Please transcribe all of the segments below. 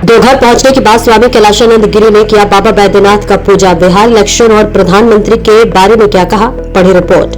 देवघर पहुंचने के बाद स्वामी कैलाशानंद गिरी ने किया बाबा बैद्यनाथ का पूजा। बिहार इलेक्शन और प्रधानमंत्री के बारे में क्या कहा, पढ़ी रिपोर्ट।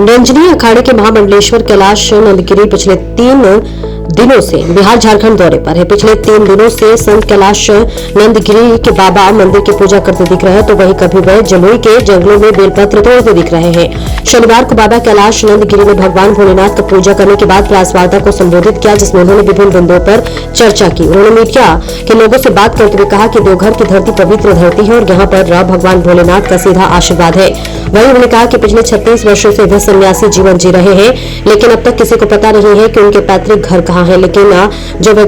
रंजनी अखाड़े के महामंडलेश्वर कैलाशानंद गिरी पिछले 3 दिनों से बिहार झारखंड दौरे पर है। पिछले 3 दिनों से संत कैलाशानंद गिरी के बाबा मंदिर की पूजा करते दिख रहे हैं, तो वहीं कभी वह जमुई के जंगलों में बेलपत्र तोड़ते दिख रहे हैं। शनिवार को बाबा कैलाशानंद गिरी ने भगवान भोलेनाथ का पूजा करने के बाद प्रेस वार्ता को संबोधित किया, जिसमें उन्होंने विभिन्न बिंदुओं पर चर्चा की। उन्होंने मीडिया के लोगों से बात करते हुए कहा कि देवघर की धरती पवित्र धरती है और यहाँ पर भगवान भोलेनाथ का सीधा आशीर्वाद है। वहीं उन्होंने कहा कि पिछले 36 वर्षों से वे सन्यासी जीवन जी रहे हैं, लेकिन अब तक किसी को पता नहीं है कि उनके पैतृक घर कहाँ है। लेकिन जब वे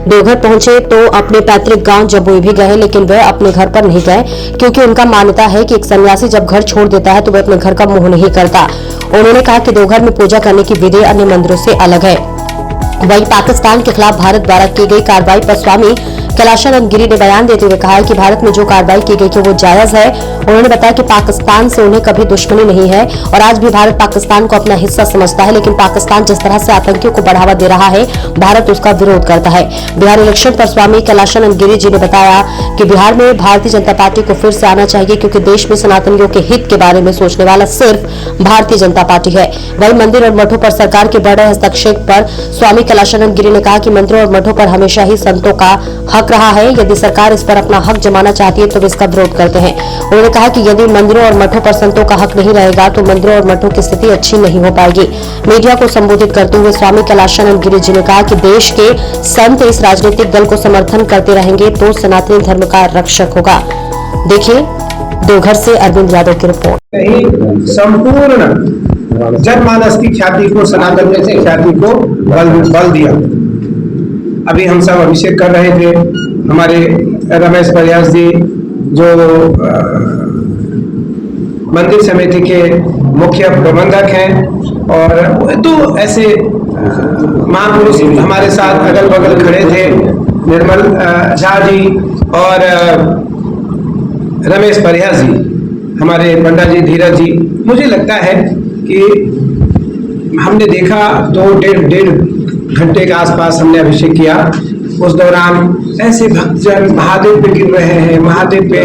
देवघर पहुंचे तो अपने पैतृक गांव जमुई भी गए, लेकिन वे अपने घर पर नहीं गए, क्योंकि उनका मान्यता है कि एक सन्यासी जब घर छोड़ देता है तो वह अपने घर का मोह नहीं करता। उन्होंने कहा कि देवघर में पूजा करने की विधि अन्य मंदिरों से अलग है। वहीं पाकिस्तान के खिलाफ भारत द्वारा की गई कार्रवाई पर स्वामी कैलाशानंद गिरी ने बयान देते हुए कहा है कि भारत में जो कार्रवाई की गई है वो जायज है। उन्होंने बताया कि पाकिस्तान से उन्हें कभी दुश्मनी नहीं है और आज भी भारत पाकिस्तान को अपना हिस्सा समझता है, लेकिन पाकिस्तान जिस तरह से आतंकियों को बढ़ावा दे रहा है, भारत उसका विरोध करता है। बिहार इलेक्शन पर स्वामी कैलाशानंद गिरी जी ने बताया कि बिहार में भारतीय जनता पार्टी को फिर से आना चाहिए, क्योंकि देश में सनातनियों के हित के बारे में सोचने वाला सिर्फ भारतीय जनता पार्टी है। वहीं मंदिर और मठों पर सरकार के बड़े हस्तक्षेप पर स्वामी कैलाशानंद गिरी ने कहा कि मंदिरों और मठों पर हमेशा ही संतों का हक रहा है। यदि सरकार इस पर अपना हक जमाना चाहती है तो वे इसका विरोध करते हैं। उन्होंने कहा कि यदि मंदिरों और मठों पर संतों का हक नहीं रहेगा तो मंदिरों और मठों की स्थिति अच्छी नहीं हो पाएगी। मीडिया को संबोधित करते हुए स्वामी कैलाशानंद गिरी जी ने कहा कि देश के संत इस राजनीतिक दल को समर्थन करते रहेंगे तो सनातनी धर्म का रक्षक होगा। देखिए देवघर से अरविंद यादव की रिपोर्ट। संपूर्ण जनमानस की ख्याति को, सनातन की ख्याति को बल दिया। अभी हम सब अभिषेक कर रहे थे, हमारे रमेश प्रयास जी जो मंदिर समिति के मुख्य प्रबंधक हैं, और तो ऐसे महापुरुष हमारे साथ अगल बगल खड़े थे, निर्मल झा जी और रमेश प्रयास जी, हमारे पंडा जी, धीरज जी। मुझे लगता है कि हमने देखा 2-1.5 घंटे के आसपास हमने अभिषेक किया। उस दौरान ऐसे भक्तजन महादेव पे गिर रहे हैं, महादेव पे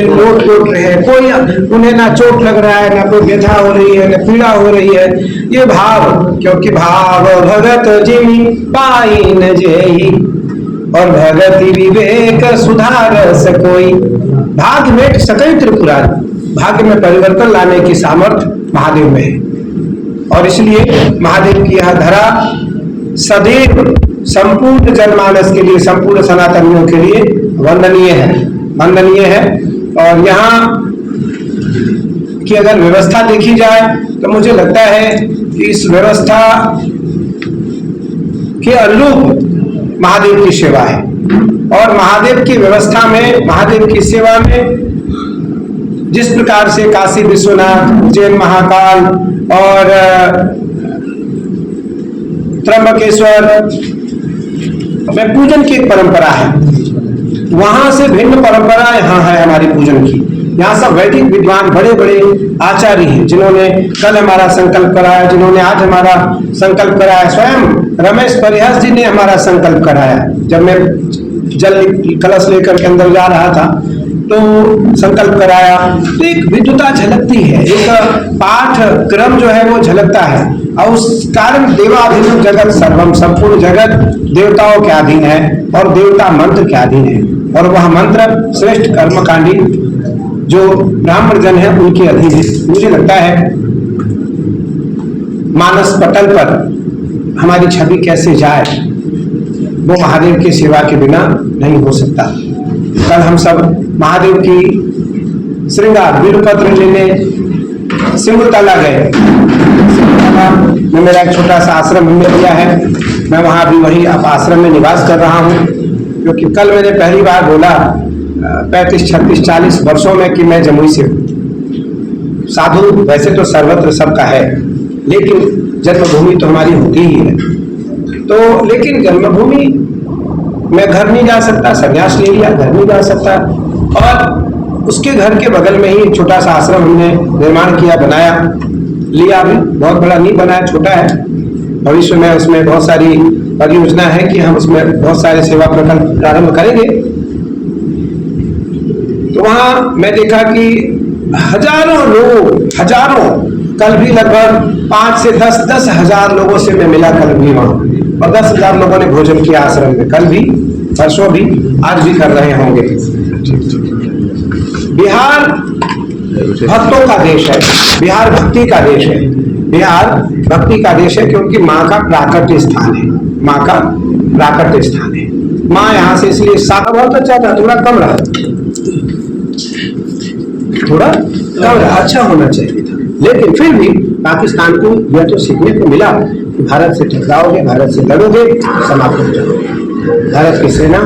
लोट रहे हैं। कोई उन्हें ना चोट लग रहा है, ना कोई व्यथा हो रही है, ना पीड़ा हो रही है। ये भाव, क्योंकि भाव भगत जिमि पाई न जेहि और भगति विवेक सुधार सकोई। भाग्य में सकई त्रिपुरारी, भाग्य में परिवर्तन लाने की सामर्थ्य महादेव में है, और इसलिए महादेव की यह धरा सदैव संपूर्ण जनमानस के लिए, संपूर्ण सनातनियों के लिए वंदनीय है। और यहाँ की अगर व्यवस्था देखी जाए तो मुझे लगता है कि इस व्यवस्था के अनुरूप महादेव की सेवा है, और महादेव की व्यवस्था में, महादेव की सेवा में जिस प्रकार से काशी विश्वनाथ, उज्जैन महाकाल और त्र्यंबकेश्वर में पूजन की एक परंपरा है, वहां से भिन्न परंपरा यहाँ है हमारी पूजन की। यहाँ सब वैदिक विद्वान, बड़े बड़े आचार्य हैं, जिन्होंने कल हमारा संकल्प कराया, जिन्होंने आज हमारा संकल्प कराया। स्वयं रमेश प्रयास जी ने हमारा संकल्प कराया। जब मैं जल कलश लेकर के अंदर जा रहा था तो संकल्प कराया, तो एक विद्वता झलकती है, एक पाठ क्रम जो है वो झलकता है। और उस कारण देवाधीन जगत सर्वम, संपूर्ण जगत देवताओं के अधीन है और देवता मंत्र के अधीन है, और वह मंत्र श्रेष्ठ कर्मकांडी जो ब्राह्मण जन है उनके अधीन है। मुझे लगता है मानस पटल पर हमारी छवि कैसे जाए, वो महादेव की सेवा के बिना नहीं हो सकता। कल हम सब महादेव की श्रृंगार बिलपत्र लेने सिंगतला गए। में मेरा एक छोटा सा आश्रम हमने लिया है, मैं वहां भी वही अब आश्रम में निवास कर रहा हूँ, क्योंकि कल मैंने पहली बार बोला 35, 36, 40 वर्षों में कि मैं जमुई से हूँ। साधु वैसे तो सर्वत्र सबका है, लेकिन जन्मभूमि तो हमारी होती ही है। तो लेकिन जन्मभूमि मैं घर नहीं जा सकता, संन्यास ले लिया, घर नहीं जा सकता, और उसके घर के बगल में ही एक छोटा सा आश्रम हमने निर्माण किया, बनाया, लिया। भी बहुत बड़ा नहीं बनाया, छोटा है। भविष्य में उसमें बहुत सारी परियोजना है कि हम उसमें बहुत सारे सेवा प्रकल्प प्रारंभ करेंगे। तो वहां मैं देखा कि हजारों लोग, कल भी लगभग 5 से 10 हजार लोगों से मैं मिला कल भी वहां, और 10,000 लोगों ने भोजन किया आश्रम में, कल भी, परसों भी, आज भी कर रहे होंगे। बिहार भक्तों का देश है, बिहार भक्ति का देश है, बिहार भक्ति का देश है, क्योंकि माँ का प्राकट्य स्थान है, माँ का प्राकट्य स्थान है। माँ यहाँ से इसलिए साका बहुत अच्छा था, थोड़ा कम रहा, अच्छा होना चाहिए था, लेकिन फिर भी पाकिस्तान को यह तो सीखने को मिला कि भारत से टकराओगे, भारत से लड़ोगे, समाप्त हो जाओगे। भारत की सेना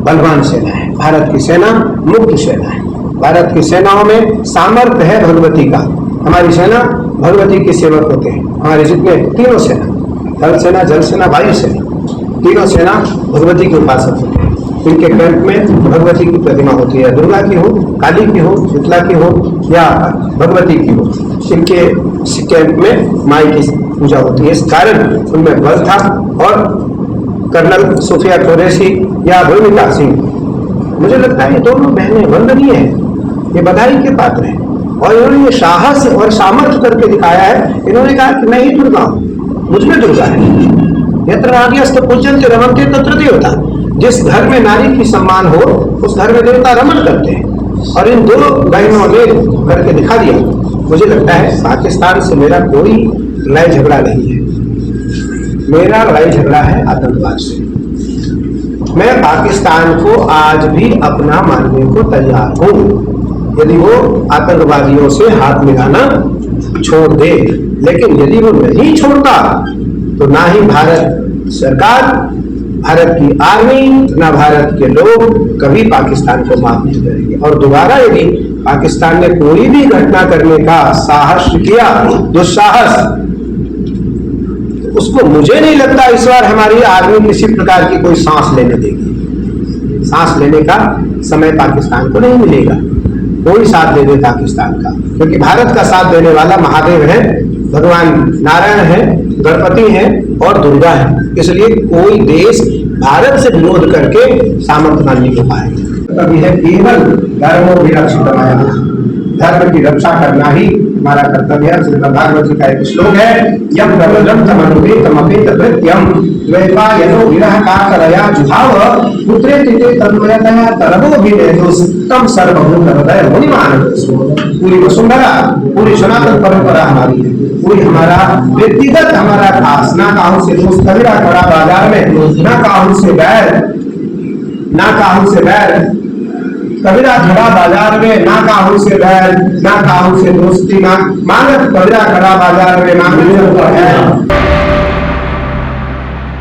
बलवान सेना है, भारत की सेना मुक्त सेना है, भारत की सेनाओं में सामर्थ्य है भगवती का। हमारी सेना भगवती के सेवक होते हैं। हमारे जितने तीनों सेना, थल सेना, जल सेना, वायु सेना, तीनों सेना भगवती के उपासक होते हैं। इनके कैंप में भगवती की प्रतिमा होती है, दुर्गा की हो, काली की हो, शीतला की हो या भगवती की हो, इनके कैंप में माई की पूजा होती है। इस कारण उनमें बल था। और कर्नल सुफिया कुरैशी या भूमिका सिंह, मुझे लगता है ये दोनों बहनें वंदनीय है, ये बधाई के पात्र हैं। और इन्होंने ये साहस और सामर्थ्य करके दिखाया है। इन्होंने कहा कि मैं ही दुर्गा हूँ, मुझ में दुर्गा है। यत्र नार्यस्त पूज्यन्ते रमन्ते तत्र देवता। जिस घर में नारी की सम्मान हो, उस घर में देवता रमन करते हैं। और इन दो बहनों ने करके दिखा दिया। मुझे लगता है पाकिस्तान से मेरा कोई लड़ाई झगड़ा नहीं है, मेरा लड़ाई झगड़ा है आतंकवाद से। मैं पाकिस्तान को आज भी अपना मानने को तैयार हूँ, यदि वो आतंकवादियों से हाथ मिलाना छोड़ दे। लेकिन यदि वो नहीं छोड़ता तो ना ही भारत सरकार, भारत की आर्मी, ना भारत के लोग कभी पाकिस्तान को माफ नहीं करेंगे। और दोबारा यदि पाकिस्तान ने कोई भी घटना करने का साहस किया, दुस्साहस, तो उसको मुझे नहीं लगता इस बार हमारी आर्मी किसी प्रकार की कोई सांस लेने देगी। सांस लेने का समय पाकिस्तान को नहीं मिलेगा। कोई साथ दे दे पाकिस्तान का, क्योंकि भारत का साथ देने वाला महादेव है, भगवान नारायण है, गणपति है और दुर्गा है। इसलिए कोई देश भारत से विरोध करके सामर्थ्य नहीं हो पाएगा। तब यह केवल धर्म की रक्षा बनाया, धर्म की रक्षा करना ही हमारा कर्तव्य है। श्रीमद् भागवत जी का एक श्लोक है, यम प्रवज्रम तमनुपेतमपेत कृत्यम द्वैपायनो विरह काकरया जुहाव पुत्रे तिते तन्मयतया तरवोभिनेदोस्तम सर्वभूत हृदय मुनिमान। पूरी वसुंधरा, पूरी सनातन परंपरा हमारी है, पूरी हमारा व्यक्तिगत हमारा खास, ना काहू से दोस्त कबीरा खड़ा बाजार में, ना काहू से बैर, ना काहू से बैर कबीरा खड़ा बाजार में, ना काहू से बैर, ना काहू से दोस्ती, ना मांगत कबीरा खड़ा बाजार में, मांगत है